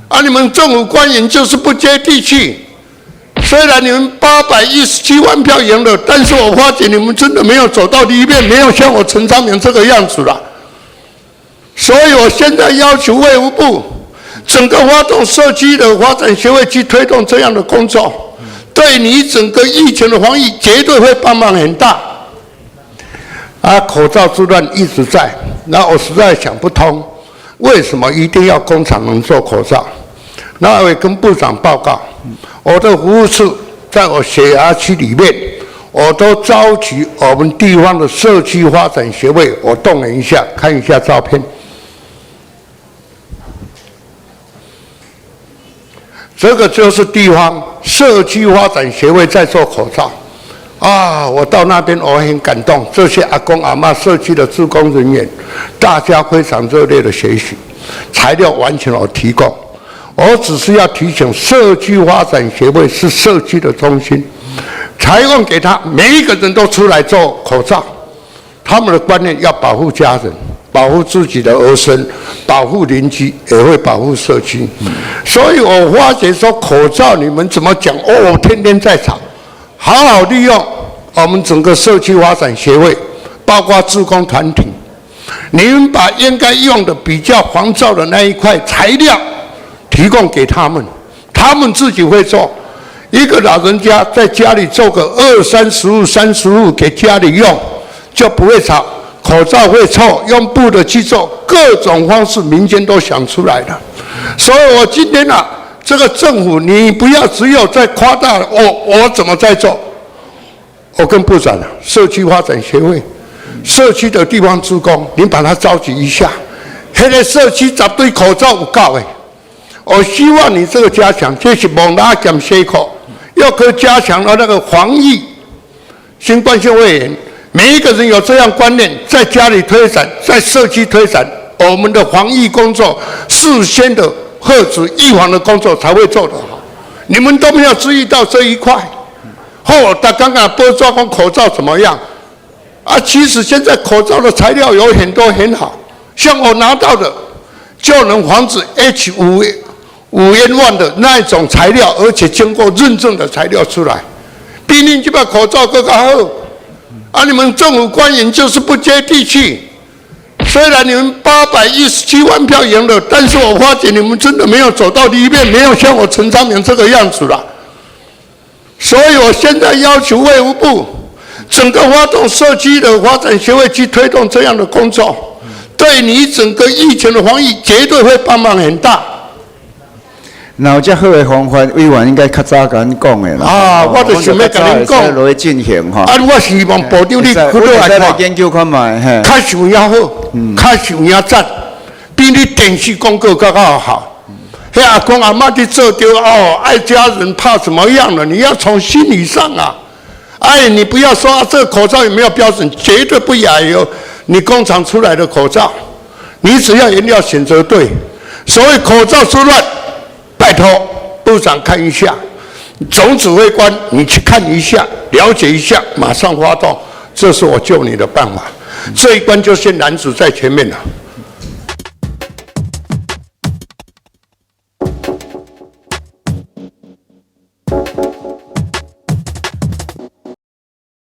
啊，你们政府官员就是不接地气。虽然你们817万票赢了，但是我发觉你们真的没有走到里面，没有像我陈昌明这个样子了。所以我现在要求卫福部整个发动社区的发展协会去推动这样的工作，对你整个疫情的防疫绝对会帮忙很大。啊，口罩之乱一直在，那我实在想不通，为什么一定要工厂能做口罩？那我也跟部长报告，我的服务处在我血牙区里面，我都召集我们地方的社区发展协会，我动了一下，看一下照片。这个就是地方社区发展协会在做口罩。啊，我到那边我很感动，这些阿公阿嬷社区的志工人员，大家非常热烈的学习，材料完全我提供。我只是要提醒，社区发展协会是社区的中心，采用给他每一个人都出来做口罩。他们的观念要保护家人，保护自己的儿孙，保护邻居，也会保护社区。所以我发觉说，口罩你们怎么讲？哦，天天在吵，好好利用我们整个社区发展协会，包括志工团体，你们把应该用的比较防噪的那一块材料。提供给他们，他们自己会做。一个老人家在家里做个20-30户、30户给家里用，就不会吵。口罩会臭，用布的去做，各种方式民间都想出来了。所以我今天啊，这个政府你不要只有在夸大我怎么在做。我跟部长社区发展协会、社区的地方志工，你把它召集一下。那个社区10堆口罩有够的。我希望你这个加强，这是蒙拉减西口，要可加强了那个防疫新冠性肺炎，每一个人有这样观念，在家里推展，在社区推展，我们的防疫工作事先的遏制预防的工作才会做得好。你们都没有注意到这一块。他刚刚播抓光口罩怎么样？啊，其实现在口罩的材料有很多很好，像我拿到的就能防止 H5N1 的那一种材料，而且经过认证的材料出来。比你这把口罩更好，啊！你们政府官员就是不接地气。虽然你们817万票赢了，但是我发觉你们真的没有走到里面，没有像我陈昌明这个样子了。所以我现在要求卫福部整个发动社区的发展协会去推动这样的工作，对你整个疫情的防疫绝对会帮忙很大。那有这好的方法，委员应该较早甲咱讲的啦。啊，我就想要甲恁讲，落去进行哈。啊，我希望部长你回来研究看卖，嘿。较想也好，较想也赞，比你电视广告更好。迄阿公阿嬷去做对哦，爱家人怕怎么样了？你要从心理上啊，哎，你不要说这个口罩有没有标准，绝对不亚于你工厂出来的口罩。你只要原料选择对，所谓口罩之乱。拜托部长看一下，总指挥官你去看一下，了解一下，马上发动，这是我救你的办法。这一关就先男子在前面了。